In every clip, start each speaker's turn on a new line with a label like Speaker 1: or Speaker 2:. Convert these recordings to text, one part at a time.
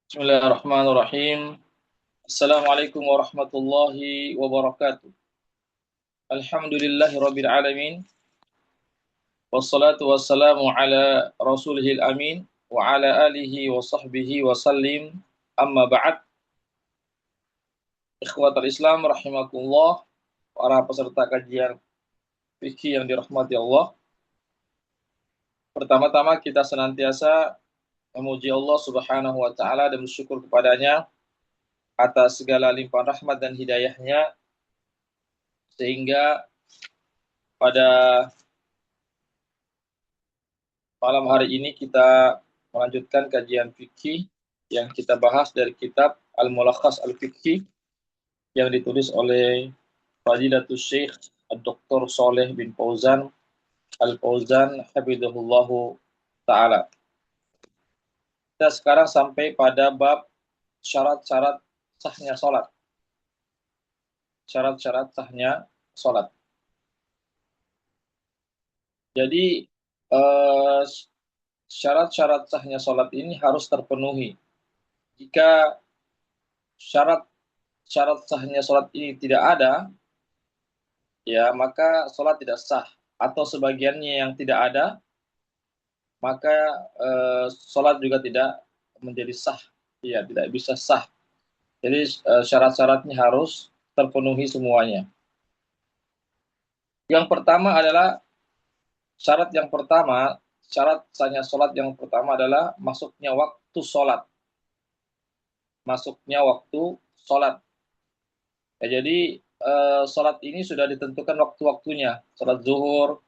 Speaker 1: Bismillahirrahmanirrahim. Assalamualaikum warahmatullahi wabarakatuh. Alhamdulillahirabbil alamin. Wassalatu wassalamu ala rasulihil amin wa ala alihi wa sahbihi wa sallim. Amma ba'd. Ikhwatal Islam rahimakumullah, para peserta kajian fikih yang dirahmati Allah. Pertama-tama kita senantiasa memuji Allah Subhanahu wa taala dan bersyukur kepadanya atas segala limpahan rahmat dan hidayahnya, sehingga pada malam hari ini kita melanjutkan kajian fikih yang kita bahas dari kitab Al-Mulakhas Al-Fiqhi yang ditulis oleh Fadilatul Syekh Dr. Saleh bin Fauzan Al-Fauzan hafizahullahu taala. Kita sekarang sampai pada bab syarat-syarat sahnya salat. Syarat-syarat sahnya salat. Jadi syarat-syarat sahnya salat ini harus terpenuhi. Jika syarat sahnya salat ini tidak ada, ya maka salat tidak sah. Atau sebagiannya yang tidak ada, maka salat juga tidak menjadi sah. Ya, tidak bisa sah. Jadi syarat-syaratnya harus terpenuhi semuanya. Yang pertama adalah syarat sahnya salat yang pertama adalah masuknya waktu salat. Masuknya waktu salat. Ya, jadi salat ini sudah ditentukan waktu-waktunya. Salat zuhur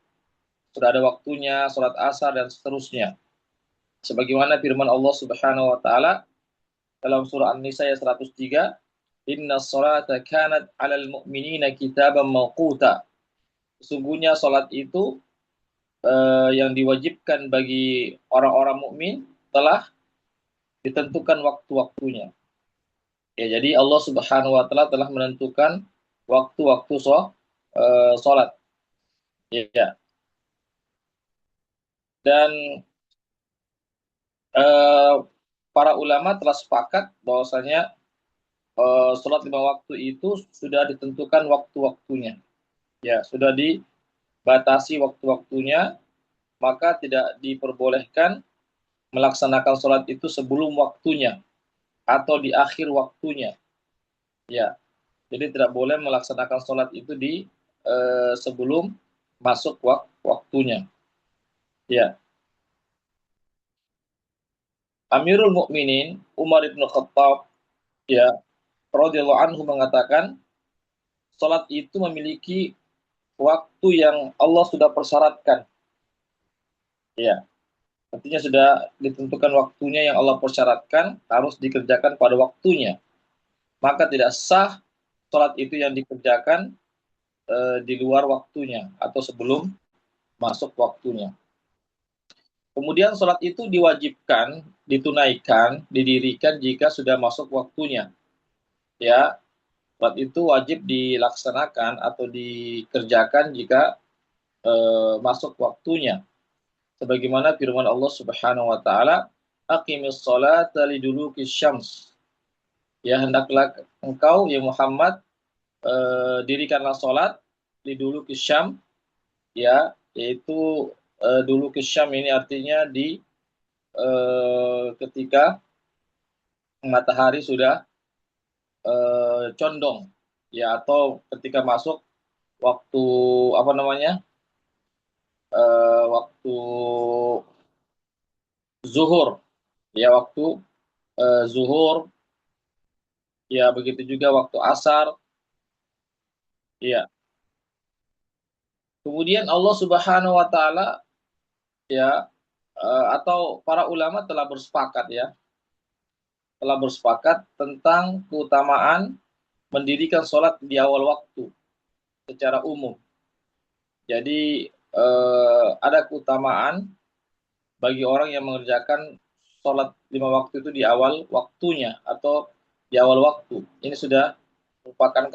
Speaker 1: sudah ada waktunya, salat asar dan seterusnya. Sebagaimana firman Allah Subhanahu wa taala dalam surah An-Nisa ayat 103, "Inna sholata kanat 'alal mu'minina kitaban mawquta." Sesungguhnya salat itu yang diwajibkan bagi orang-orang mukmin telah ditentukan waktu-waktunya. Ya, jadi Allah Subhanahu wa taala telah menentukan waktu-waktu salat. Ya. Dan para ulama telah sepakat bahwasanya salat 5 waktu itu sudah ditentukan waktu-waktunya. Ya, sudah dibatasi waktu-waktunya, maka tidak diperbolehkan melaksanakan salat itu sebelum waktunya atau di akhir waktunya. Ya, jadi tidak boleh melaksanakan salat itu di sebelum masuk waktunya. Ya. Amirul Mukminin Umar bin Khattab, ya, radhiyallahu anhu mengatakan, salat itu memiliki waktu yang Allah sudah persyaratkan. Ya, artinya sudah ditentukan waktunya yang Allah persyaratkan harus dikerjakan pada waktunya. Maka tidak sah salat itu yang dikerjakan di luar waktunya atau sebelum masuk waktunya. Kemudian salat itu diwajibkan, ditunaikan, didirikan jika sudah masuk waktunya. Ya, salat itu wajib dilaksanakan atau dikerjakan jika masuk waktunya. Sebagaimana firman Allah Subhanahu wa taala, "Aqimis sholata liduluki syams." Ya, hendaklah engkau ya Muhammad dirikanlah salat liduluki syam, ya, yaitu duluki syam ini artinya di ketika matahari sudah condong, ya, atau ketika masuk waktu apa namanya? Waktu zuhur, ya, waktu zuhur, ya, begitu juga waktu asar, ya. Kemudian Allah Subhanahu wa taala, ya, atau para ulama telah bersepakat, ya, telah bersepakat tentang keutamaan mendirikan sholat di awal waktu secara umum. Jadi ada keutamaan bagi orang yang mengerjakan sholat 5 waktu itu di awal waktunya atau di awal waktu. Ini sudah merupakan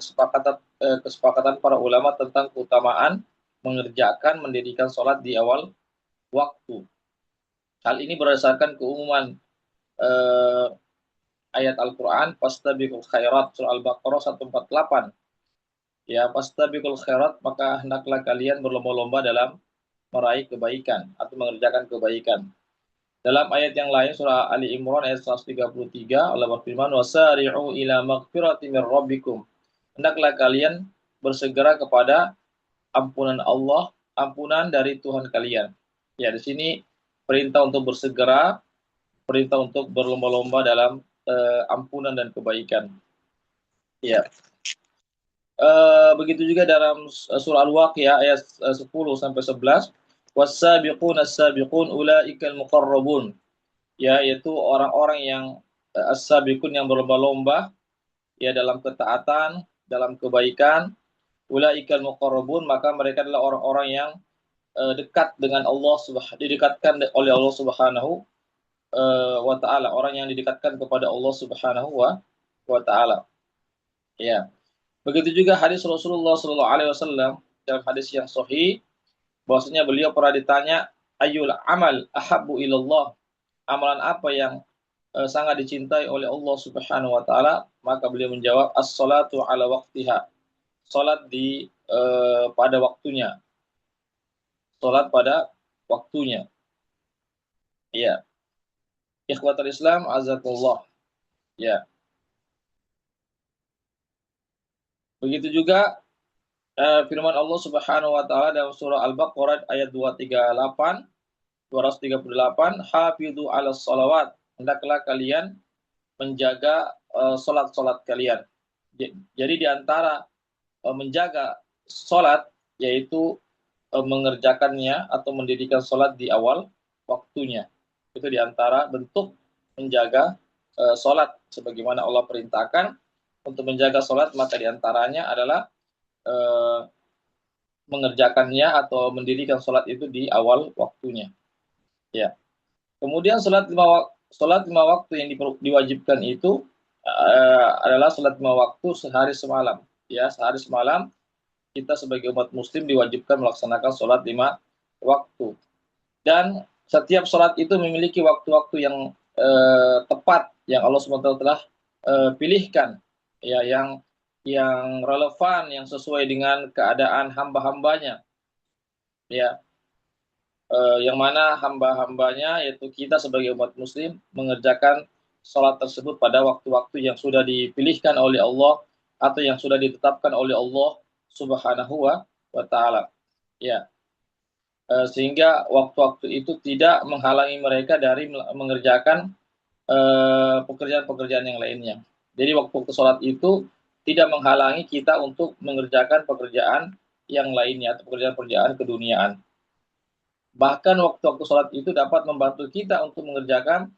Speaker 1: kesepakatan para ulama tentang keutamaan mendirikan sholat di awal waktu. Hal ini berdasarkan keumuman ayat Al-Qur'an, fastabiqul khairat, surah Al-Baqarah 148. Ya, fastabiqul khairat, maka hendaklah kalian berlomba-lomba dalam meraih kebaikan atau mengerjakan kebaikan. Dalam ayat yang lain surah Ali Imran ayat 133 Allah berfirman, wasari'u ila maghfirati mir rabbikum. Hendaklah kalian bersegera kepada ampunan Allah, ampunan dari Tuhan kalian. Ya, di sini perintah untuk bersegera, perintah untuk berlomba-lomba dalam ampunan dan kebaikan. Ya. Begitu juga dalam surah Al-Waqiah ayat 10 sampai 11, was-sabiqun as-sabiqun ulaikal muqarrabun. Ya, yaitu orang-orang yang as-sabiqun yang berlomba-lomba ya dalam ketaatan, dalam kebaikan, ulaikal muqarrabun, maka mereka adalah orang-orang yang dekat dengan Allah didekatkan oleh Allah Subhanahu wa taala, orang yang didekatkan kepada Allah Subhanahu wa taala. Ya. Begitu juga hadis Rasulullah sallallahu alaihi wasallam dalam hadis yang sahih bahwasanya beliau pernah ditanya ayyul amal ahabbu ilallah, amalan apa yang sangat dicintai oleh Allah Subhanahu wa taala, maka beliau menjawab as-salatu ala waqtiha, salat di pada waktunya, salat pada waktunya. Ya, ikhwatul Islam azakumullah. Ya, begitu juga firman Allah Subhanahu wa taala dalam surah Al-Baqarah ayat 238, hafidhu 'alas shalawat, hendaklah kalian menjaga salat-salat kalian. Jadi di antara menjaga salat yaitu mengerjakannya atau mendirikan salat di awal waktunya. Itu di antara bentuk menjaga salat sebagaimana Allah perintahkan untuk menjaga salat, maka di antaranya adalah mengerjakannya atau mendirikan salat itu di awal waktunya. Ya. Kemudian salat lima waktu yang diwajibkan itu adalah salat 5 waktu sehari semalam. Ya, sehari semalam kita sebagai umat muslim diwajibkan melaksanakan salat 5 waktu. Dan setiap salat itu memiliki waktu-waktu yang tepat yang Allah SWT telah pilihkan, ya, yang relevan, yang sesuai dengan keadaan hamba-hambanya, ya, yang mana hamba-hambanya yaitu kita sebagai umat muslim mengerjakan salat tersebut pada waktu-waktu yang sudah dipilihkan oleh Allah atau yang sudah ditetapkan oleh Allah Subhanahu wa taala. Ya. Sehingga waktu-waktu itu tidak menghalangi mereka dari mengerjakan pekerjaan-pekerjaan yang lainnya. Jadi waktu salat itu tidak menghalangi kita untuk mengerjakan pekerjaan yang lainnya atau pekerjaan-pekerjaan keduniaan. Bahkan waktu-waktu salat itu dapat membantu kita untuk mengerjakan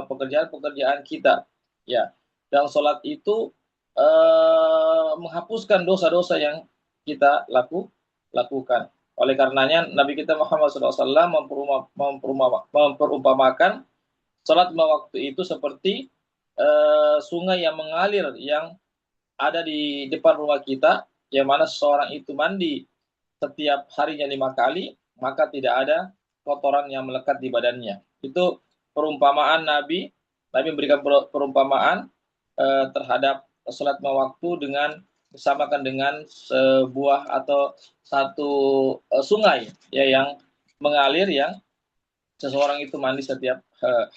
Speaker 1: pekerjaan-pekerjaan kita. Ya, dan salat itu menghapuskan dosa-dosa yang kita lakukan. Oleh karenanya Nabi kita Muhammad SAW memperumpamakan salat 5 waktu itu seperti sungai yang mengalir yang ada di depan rumah kita, yang mana seseorang itu mandi setiap harinya 5 kali, maka tidak ada kotoran yang melekat di badannya. Itu perumpamaan Nabi memberikan perumpamaan terhadap salat 5 waktu dengan disamakan dengan sebuah atau satu sungai ya yang mengalir, yang seseorang itu mandi setiap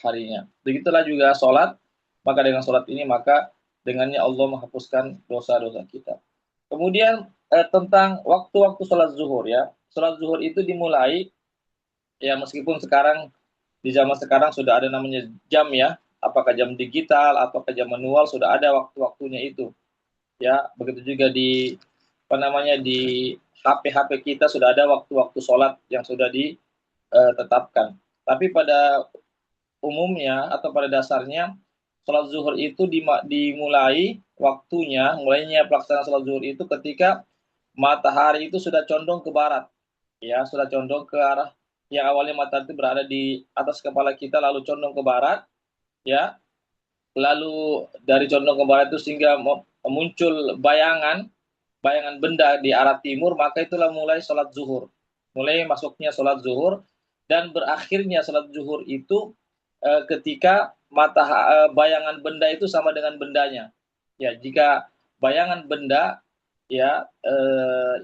Speaker 1: harinya. Begitulah juga salat, maka dengan salat ini maka dengannya Allah menghapuskan dosa-dosa kita. Kemudian tentang waktu-waktu salat zuhur, ya. Salat zuhur itu dimulai, ya, meskipun sekarang di zaman sekarang sudah ada namanya jam, ya, apakah jam digital ataukah jam manual, sudah ada waktu-waktunya itu. Ya, begitu juga di di HP-HP kita sudah ada waktu-waktu sholat yang sudah ditetapkan. Tapi pada umumnya atau pada dasarnya sholat zuhur itu dimulai mulainya pelaksanaan sholat zuhur itu ketika matahari itu sudah condong ke barat, ya, sudah condong ke arah yang awalnya matahari itu berada di atas kepala kita lalu condong ke barat, ya, lalu dari condong ke barat itu sehingga muncul bayangan benda di arah timur, maka itulah mulai sholat zuhur, mulai masuknya sholat zuhur, dan berakhirnya sholat zuhur itu ketika bayangan benda itu sama dengan bendanya. Ya, jika bayangan benda ya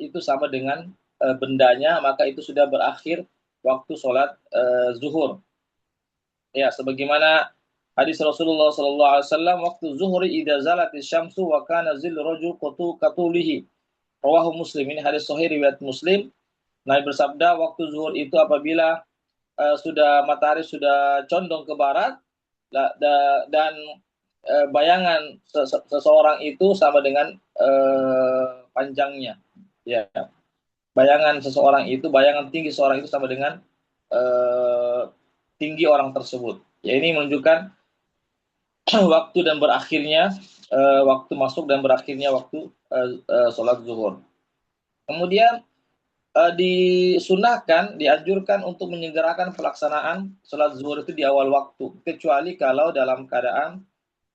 Speaker 1: itu sama dengan bendanya, maka itu sudah berakhir waktu sholat zuhur. Ya, sebagaimana hadis Rasulullah sallallahu alaihi wasallam, waktu zuhri idza zalatis syamsu wa kana zil rajul qatulihi. Rawahu Muslim. Ini hadis sahih riwayat Muslim. Nabi bersabda, waktu zuhur itu apabila sudah matahari sudah condong ke barat dan bayangan seseorang itu sama dengan panjangnya. Ya, bayangan seseorang itu, bayangan tinggi seseorang itu sama dengan tinggi orang tersebut. Ya, ini menunjukkan waktu dan berakhirnya waktu masuk dan berakhirnya waktu sholat zuhur. Kemudian disunahkan, dianjurkan untuk menyegerakan pelaksanaan sholat zuhur itu di awal waktu, kecuali kalau dalam keadaan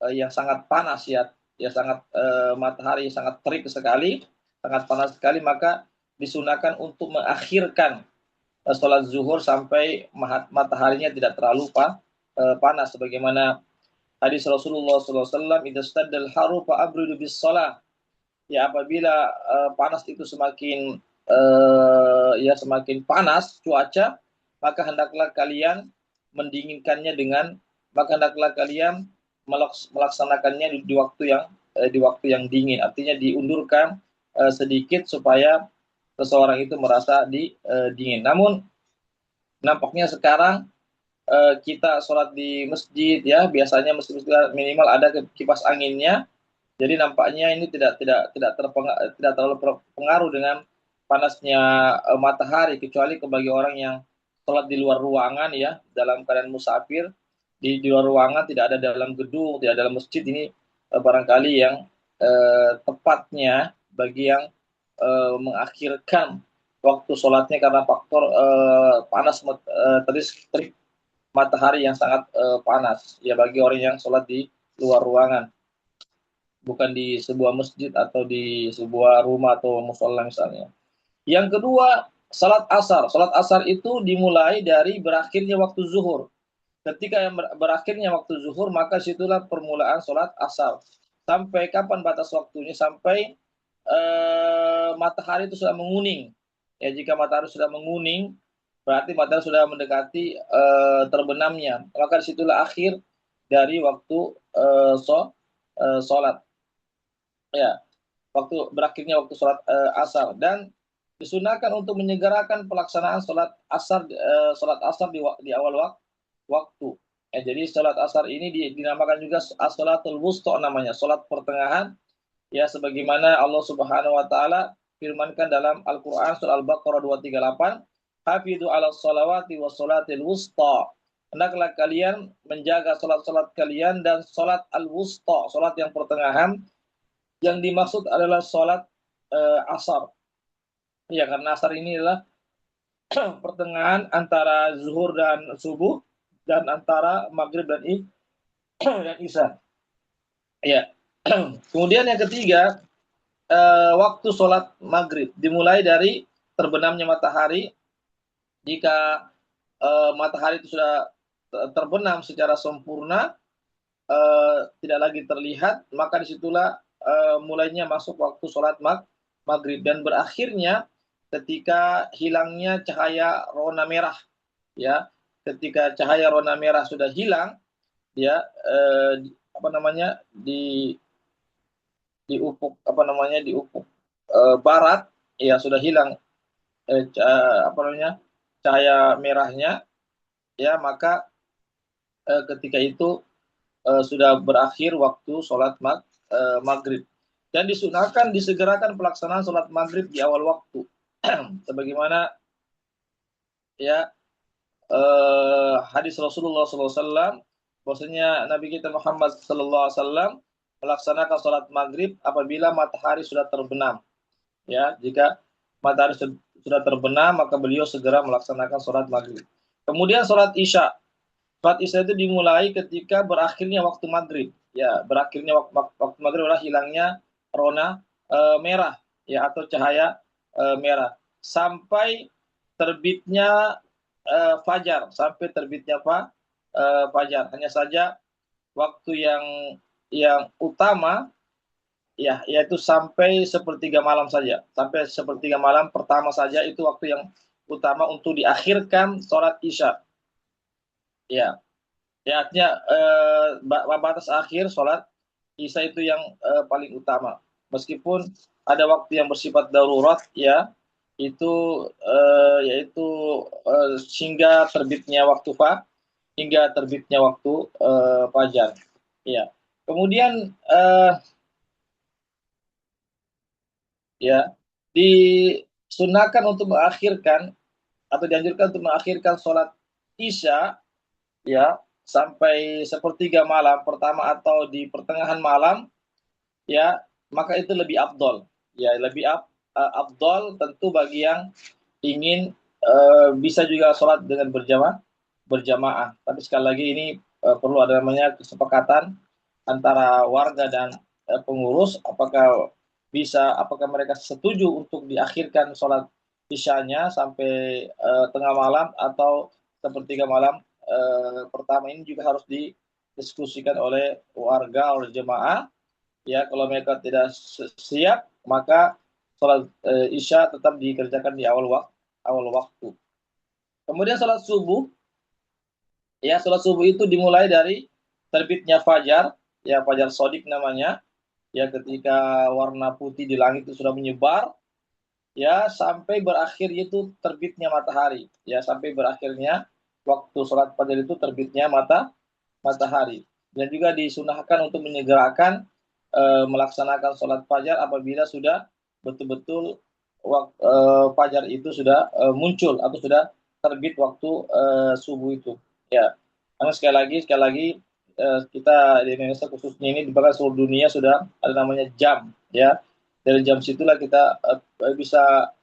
Speaker 1: yang sangat panas ya sangat matahari sangat terik sekali, sangat panas sekali, maka disunahkan untuk mengakhirkan sholat zuhur sampai mataharinya tidak terlalu panas, sebagaimana hadis Rasulullah SAW, idza staddal haru fa abridu bis shalah. Ya, apabila panas itu semakin semakin panas cuaca, maka hendaklah kalian mendinginkannya hendaklah kalian melaksanakannya di waktu yang dingin. Artinya diundurkan sedikit supaya seseorang itu merasa dingin. Namun nampaknya sekarang kita sholat di masjid ya, biasanya masjid minimal ada kipas anginnya. Jadi nampaknya ini tidak terlalu berpengaruh dengan panasnya matahari, kecuali bagi orang yang sholat di luar ruangan ya, dalam keadaan musafir di luar ruangan, tidak ada dalam gedung, tidak ada dalam masjid. Ini barangkali yang tepatnya bagi yang mengakhirkan waktu sholatnya karena faktor panas terik matahari yang sangat panas ya, bagi orang yang sholat di luar ruangan, bukan di sebuah masjid atau di sebuah rumah atau musola misalnya. Yang kedua, salat asar. Salat asar itu dimulai dari berakhirnya waktu zuhur. Ketika berakhirnya waktu zuhur, maka situlah permulaan salat asar. Sampai kapan batas waktunya? Sampai matahari itu sudah menguning. Ya, jika matahari sudah menguning, berarti matahari sudah mendekati terbenamnya. Maka situlah akhir dari waktu sholat. Ya, berakhirnya waktu sholat asar, dan disunahkan untuk menyegerakan pelaksanaan sholat asar di awal waktu. Ya, jadi sholat asar ini dinamakan juga as-sholatul wusta, namanya sholat pertengahan. Ya, sebagaimana Allah Subhanahu Wa Taala firmankan dalam Al-Quran surah Al-Baqarah 238, hafidhu ala sholawati wa sholatil wusta. Hendaklah kalian menjaga sholat kalian dan sholat al-wusta, sholat yang pertengahan. Yang dimaksud adalah sholat asar. Ya, karena asar ini adalah pertengahan antara zuhur dan subuh, dan antara maghrib dan isya. Ya. Kemudian yang ketiga, waktu sholat maghrib dimulai dari terbenamnya matahari. Jika matahari itu sudah terbenam secara sempurna, tidak lagi terlihat, maka disitulah mulainya masuk waktu sholat maghrib, dan berakhirnya ketika hilangnya cahaya rona merah. Ya, ketika cahaya rona merah sudah hilang, ya di ufuk barat, ya sudah hilang cahaya merahnya, ya maka ketika itu sudah berakhir waktu sholat maghrib, dan disunahkan disegerakan pelaksanaan sholat maghrib di awal waktu. Sebagaimana ya hadis Rasulullah SAW, bahwasanya Nabi kita Muhammad SAW melaksanakan sholat maghrib apabila matahari sudah terbenam. Ya, jika matahari sudah terbenam, maka beliau segera melaksanakan sholat maghrib. Kemudian sholat isya. Sholat isya itu dimulai ketika berakhirnya waktu maghrib. Ya, berakhirnya waktu maghrib adalah hilangnya rona merah, ya, atau cahaya merah, sampai terbitnya fajar, fajar. Hanya saja waktu yang utama ya, yaitu sampai sepertiga malam saja. Sampai sepertiga malam pertama saja itu waktu yang utama untuk diakhirkan sholat Isya. Ya, ya artinya batas akhir sholat Isya itu yang paling utama. Meskipun ada waktu yang bersifat darurat ya, itu yaitu hingga terbitnya waktu hingga terbitnya waktu fajar. Ya. Kemudian ya disunahkan untuk mengakhirkan atau dianjurkan untuk mengakhirkan sholat Isya ya sampai sepertiga malam pertama atau di pertengahan malam ya, maka itu lebih afdol ya, lebih afdol tentu bagi yang ingin bisa juga sholat dengan berjamaah. Tapi sekali lagi ini perlu ada namanya kesepakatan antara warga dan pengurus, apakah mereka setuju untuk diakhirkan sholat isyanya sampai tengah malam atau sepertiga malam. Pertama ini juga harus didiskusikan oleh warga, oleh jemaah. Ya, kalau mereka tidak siap, maka sholat isya tetap dikerjakan di awal waktu. Kemudian sholat subuh, ya sholat subuh itu dimulai dari terbitnya fajar, ya fajar sodik namanya, ya ketika warna putih di langit itu sudah menyebar, ya sampai berakhir itu terbitnya matahari, ya sampai berakhirnya waktu sholat fajar itu terbitnya matahari. Dan juga disunahkan untuk menyegerakan melaksanakan sholat fajar apabila sudah betul-betul fajar itu sudah muncul atau sudah terbit waktu subuh itu. Ya, karena sekali lagi kita di Indonesia khususnya ini di bahkan seluruh dunia sudah ada namanya jam, ya. Dari jam situlah kita bisa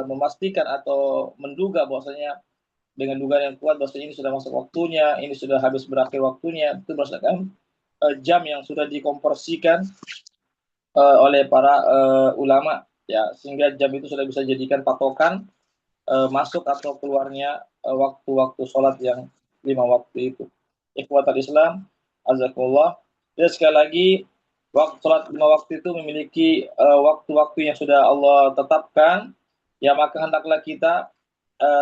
Speaker 1: memastikan atau menduga bahwasanya dengan dugaan yang kuat bahwasanya ini sudah masuk waktunya, ini sudah habis berakhir waktunya, itu berdasarkan jam yang sudah dikonversikan oleh para ulama, ya, sehingga jam itu sudah bisa dijadikan patokan masuk atau keluarnya waktu-waktu sholat yang 5 waktu itu. Ikhwatal Islam, azakullah. Dan sekali lagi, waktu sholat 5 waktu itu memiliki waktu-waktu yang sudah Allah tetapkan, ya maka hendaklah kita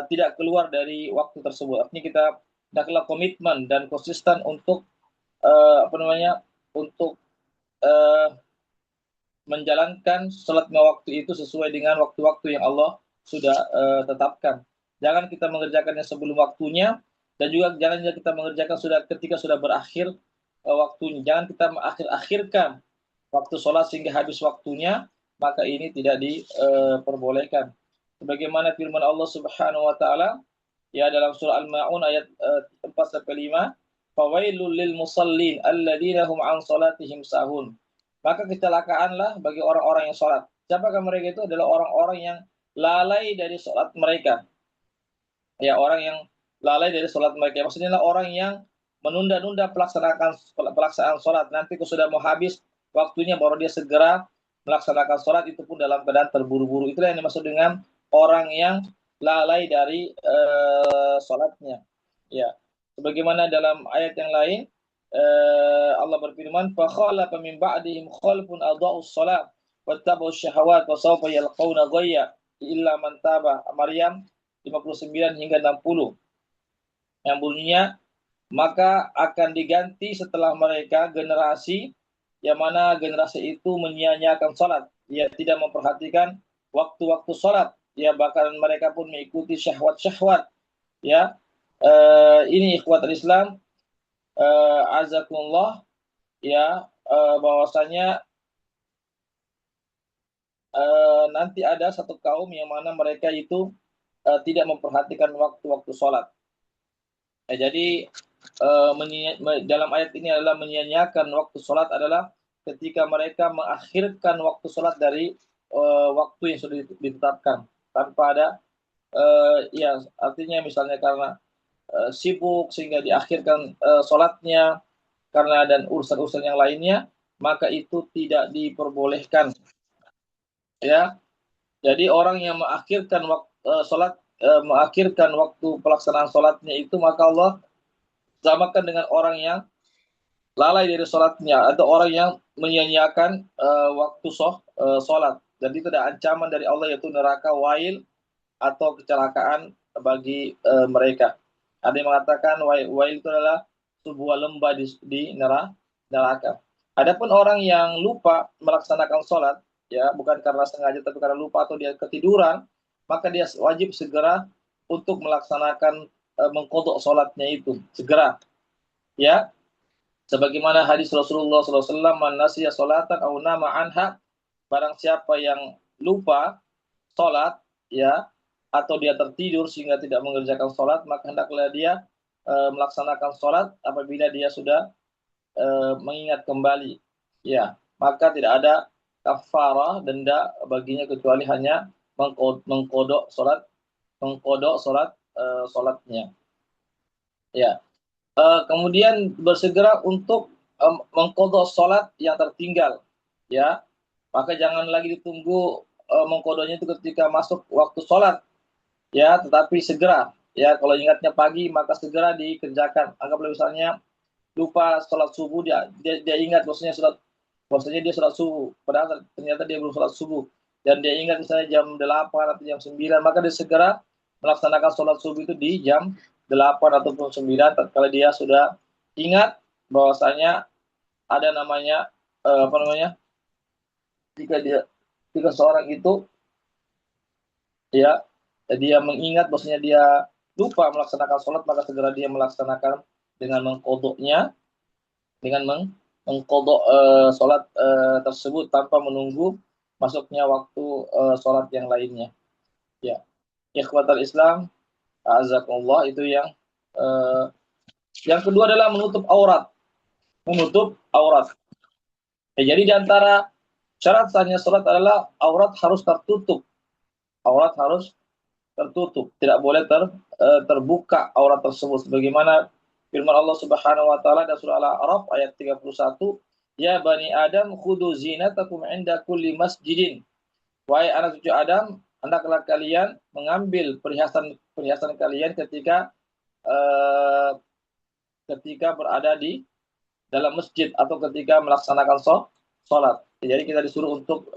Speaker 1: tidak keluar dari waktu tersebut. Artinya kita hendaklah komitmen dan konsisten untuk untuk uh, menjalankan sholat 5 waktu itu sesuai dengan waktu-waktu yang Allah sudah tetapkan. Jangan kita mengerjakannya sebelum waktunya dan juga jangan kita mengerjakan ketika sudah berakhir waktunya. Jangan kita mengakhir-akhirkan waktu sholat sehingga habis waktunya, maka ini tidak diperbolehkan. Sebagaimana firman Allah Subhanahu wa taala ya dalam surah Al-Maun ayat 4 sampai 5, "Fawailul lil musallin alladzina hum an salatihim sahun." Maka kecelakaanlah bagi orang-orang yang sholat. Siapakah mereka itu? Adalah orang-orang yang lalai dari sholat mereka. Ya, orang yang lalai dari sholat mereka. Maksudnya orang yang menunda-nunda pelaksanaan sholat. Nanti kalau sudah mau habis waktunya baru dia segera melaksanakan sholat, itu pun dalam keadaan terburu-buru. Itulah yang dimaksud dengan orang yang lalai dari sholatnya. Ya, sebagaimana dalam ayat yang lain, Allah berfirman, "Fakhalafa min ba'dihim khalfun adha'us shalah wattaba'us syahawat wa sawfa yalqawna ghayya illa man taba." Maryam 59 hingga 60. Yang bunyinya, maka akan diganti setelah mereka generasi yang mana generasi itu menyia-nyiakan salat, dia tidak memperhatikan waktu-waktu salat, ya bahkan mereka pun mengikuti syahwat-syahwat, ya. Ini ikhwatul Islam, azakumullah, ya, bahwasanya nanti ada satu kaum yang mana mereka itu tidak memperhatikan waktu-waktu sholat. Jadi dalam ayat ini adalah menyia-nyiakan waktu sholat adalah ketika mereka mengakhirkan waktu sholat dari waktu yang sudah ditetapkan tanpa ada ya artinya misalnya karena sibuk sehingga diakhirkan sholatnya karena dan urusan-urusan yang lainnya, maka itu tidak diperbolehkan, ya. Jadi orang yang mengakhirkan waktu sholat mengakhirkan waktu pelaksanaan sholatnya itu, maka Allah samakan dengan orang yang lalai dari sholatnya atau orang yang menyia-nyiakan waktu sholat. Jadi itu ada ancaman dari Allah yaitu neraka wail atau kecelakaan bagi mereka. Ada yang mengatakan wail itu adalah sebuah lembah di neraka. Adapun orang yang lupa melaksanakan sholat, ya bukan karena sengaja tapi karena lupa atau dia ketiduran, maka dia wajib segera untuk melaksanakan mengkodok sholatnya itu segera, ya. Sebagaimana hadis Rasulullah SAW, man nasiya sholatan aw nama anha, barang siapa yang lupa sholat, ya, atau dia tertidur sehingga tidak mengerjakan sholat, maka hendaklah dia melaksanakan sholat apabila dia sudah mengingat kembali, ya, maka tidak ada kafarah denda baginya kecuali hanya mengkodok sholatnya, ya. Kemudian bersegera untuk mengkodok sholat yang tertinggal, ya, maka jangan lagi ditunggu mengkodoknya itu ketika masuk waktu sholat, ya, tetapi segera, ya, kalau ingatnya pagi maka segera dikerjakan. Anggaplah misalnya lupa sholat subuh, dia ingat bahwasanya dia sholat subuh, padahal ternyata dia belum sholat subuh, dan dia ingat misalnya jam 8 atau jam 9, maka dia segera melaksanakan sholat subuh itu di jam 8 ataupun 9 tatkala dia sudah ingat bahwasanya ada namanya apa namanya, jika seorang itu, ya, dia mengingat bahwasanya dia lupa melaksanakan sholat, maka segera dia melaksanakan dengan mengkodoknya, dengan mengkodok sholat tersebut tanpa menunggu masuknya waktu sholat yang lainnya, ya. Ikhwatal Islam, azakumullah, itu yang kedua adalah menutup aurat. Ya, jadi di antara syarat sahnya sholat adalah aurat harus tertutup, tidak boleh terbuka aurat tersebut, sebagaimana firman Allah Subhanahu wa taala dalam surah Al-A'raf ayat 31, ya bani Adam khudu zinatakum 'inda kulli masjidin. Wahai anak cucu Adam, hendaklah kalian mengambil perhiasan kalian ketika berada di dalam masjid atau ketika melaksanakan sholat. Jadi kita disuruh untuk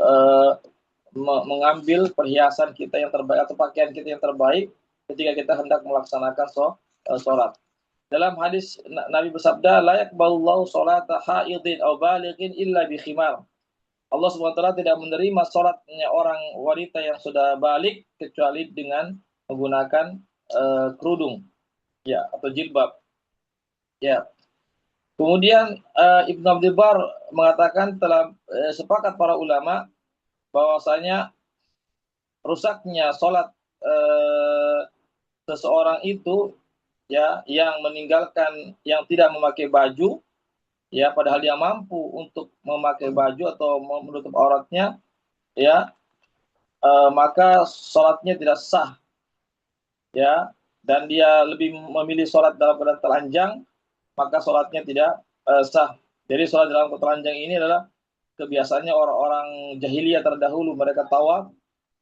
Speaker 1: mengambil perhiasan kita yang terbaik atau pakaian kita yang terbaik ketika kita hendak melaksanakan sholat. Dalam hadis Nabi bersabda, la yaqbalullahu sholata haidin aw balighin illa bi khimar. Allah SWT tidak menerima sholatnya orang wanita yang sudah balik kecuali dengan menggunakan kerudung, ya, atau jilbab, ya. Kemudian Ibnu Abdul Bar mengatakan telah sepakat para ulama bahwasanya rusaknya sholat seseorang itu, ya, yang meninggalkan, yang tidak memakai baju, ya, padahal dia mampu untuk memakai baju atau menutup auratnya, ya, maka sholatnya tidak sah, ya, dan dia lebih memilih sholat dalam keadaan telanjang, maka sholatnya tidak sah. Jadi sholat dalam ketelanjang ini adalah kebiasaannya orang-orang jahiliyah terdahulu. Mereka tawaf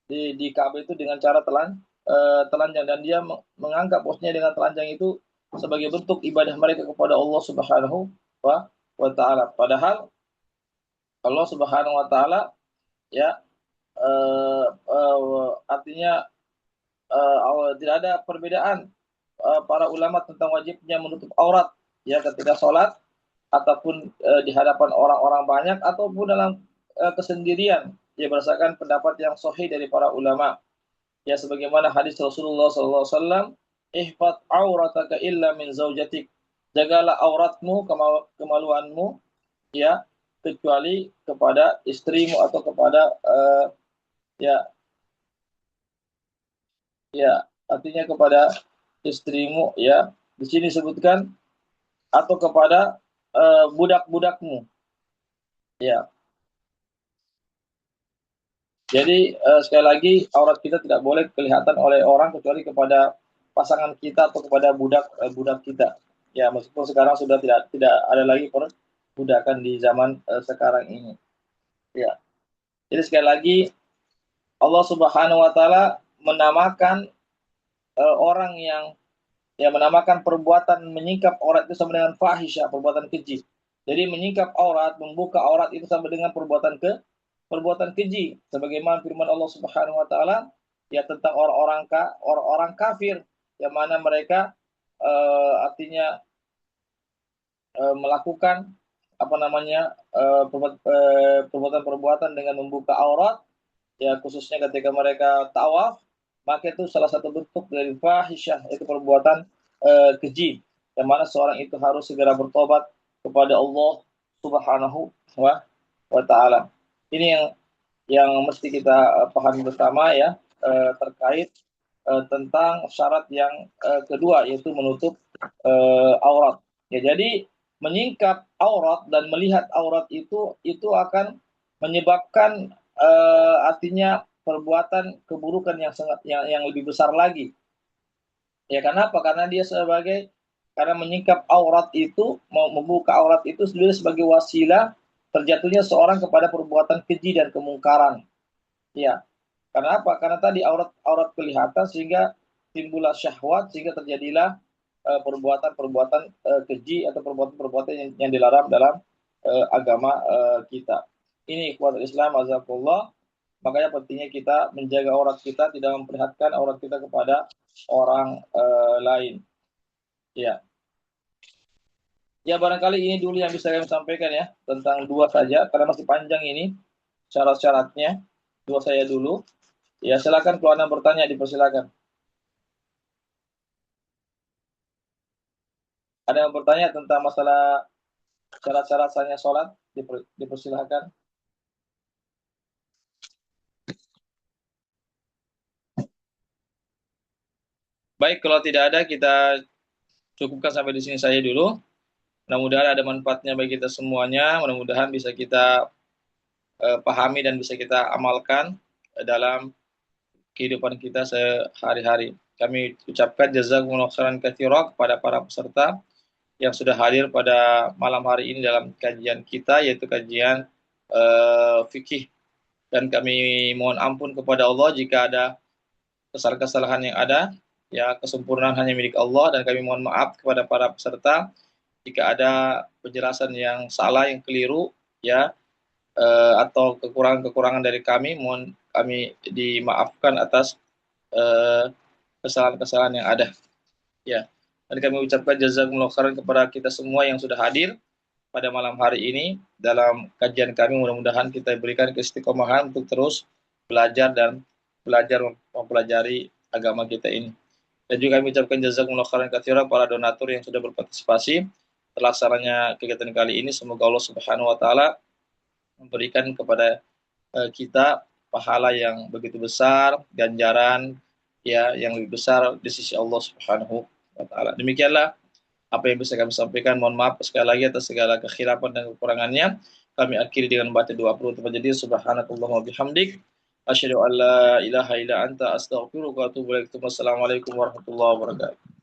Speaker 1: di Ka'bah itu dengan cara telanjang, dan dia menganggap bosnya dengan telanjang itu sebagai bentuk ibadah mereka kepada Allah Subhanahu wa taala. Padahal Allah Subhanahu wa taala, ya, artinya tidak ada perbedaan para ulama tentang wajibnya menutup aurat, ya, ketika sholat ataupun di hadapan orang-orang banyak ataupun dalam kesendirian, ya, berdasarkan pendapat yang sahih dari para ulama, ya, sebagaimana hadis Rasulullah SAW, ihfad aurataka illa min zaujatik, jagalah auratmu, kemaluanmu, ya, kecuali kepada istrimu atau kepada ya, artinya kepada istrimu, ya, di sini disebutkan, atau kepada budak-budakmu, ya. Jadi sekali lagi aurat kita tidak boleh kelihatan oleh orang kecuali kepada pasangan kita atau kepada budak kita. Ya, meskipun sekarang sudah tidak ada lagi perbudakan di zaman sekarang ini. Ya. Jadi sekali lagi Allah Subhanahu wa taala menamakan orang yang yang menamakan perbuatan menyingkap aurat itu sama dengan fahisyah, perbuatan keji. Jadi menyingkap aurat, membuka aurat itu sama dengan perbuatan keji. Sebagaimana firman Allah Subhanahu wa taala ya tentang orang-orang kafir yang mana mereka artinya melakukan apa namanya perbuatan-perbuatan dengan membuka aurat ya khususnya ketika mereka tawaf, maka itu salah satu bentuk dari fahisyah, itu perbuatan keji yang mana seorang itu harus segera bertobat kepada Allah Subhanahu wa taala. Ini yang mesti kita pahami bersama ya terkait tentang syarat yang kedua yaitu menutup aurat. Ya, jadi menyingkap aurat dan melihat aurat itu akan menyebabkan artinya perbuatan keburukan yang sangat yang lebih besar lagi. Ya karena apa? Karena menyingkap aurat itu, mau membuka aurat itu sendiri sebagai wasilah terjatuhnya seorang kepada perbuatan keji dan kemungkaran. Ya, karena apa? Karena tadi aurat kelihatan sehingga timbullah syahwat sehingga terjadilah perbuatan-perbuatan keji atau perbuatan-perbuatan yang dilarang dalam agama kita. Ini ikhwatul Islam azakullah. Makanya pentingnya kita menjaga aurat kita, tidak memperlihatkan aurat kita kepada orang lain. Ya. Ya barangkali ini dulu yang bisa kami sampaikan ya tentang dua saja karena masih panjang ini syarat-syaratnya. Dua saya dulu. Ya silakan kalau Anda bertanya dipersilakan. Ada yang bertanya tentang masalah syarat-syarat sahnya sholat dipersilakan. Baik kalau tidak ada kita cukupkan sampai di sini saja dulu. Mudah-mudahan ada manfaatnya bagi kita semuanya. Mudah-mudahan bisa kita pahami dan bisa kita amalkan dalam kehidupan kita sehari-hari. Kami ucapkan jazakumullah khairan katsiran kepada para peserta yang sudah hadir pada malam hari ini dalam kajian kita yaitu kajian fikih, dan kami mohon ampun kepada Allah jika ada kesalahan-kesalahan yang ada. Ya, kesempurnaan hanya milik Allah dan kami mohon maaf kepada para peserta jika ada penjelasan yang salah, yang keliru, ya, atau kekurangan-kekurangan dari kami, mohon kami dimaafkan atas kesalahan-kesalahan yang ada. Ya, dan kami ucapkan jazakumullah khairan kepada kita semua yang sudah hadir pada malam hari ini dalam kajian kami. Mudah-mudahan kita berikan keistiqomahan untuk terus belajar mempelajari agama kita ini. Dan juga kami ucapkan jazakumullah khairan katsiran para donatur yang sudah berpartisipasi terlaksananya kegiatan kali ini. Semoga Allah Subhanahu wa taala memberikan kepada kita pahala yang begitu besar, ganjaran ya yang lebih besar di sisi Allah Subhanahu wa taala. Demikianlah apa yang bisa kami sampaikan. Mohon maaf sekali lagi atas segala kekhilafan dan kekurangannya. Kami akhiri dengan baca doa penutup. Jadi subhanakallahumma bihamdik asyhadu an la ilaha illa anta astaghfiruka wa atubu ilaik. Wassalamualaikum warahmatullahi wabarakatuh.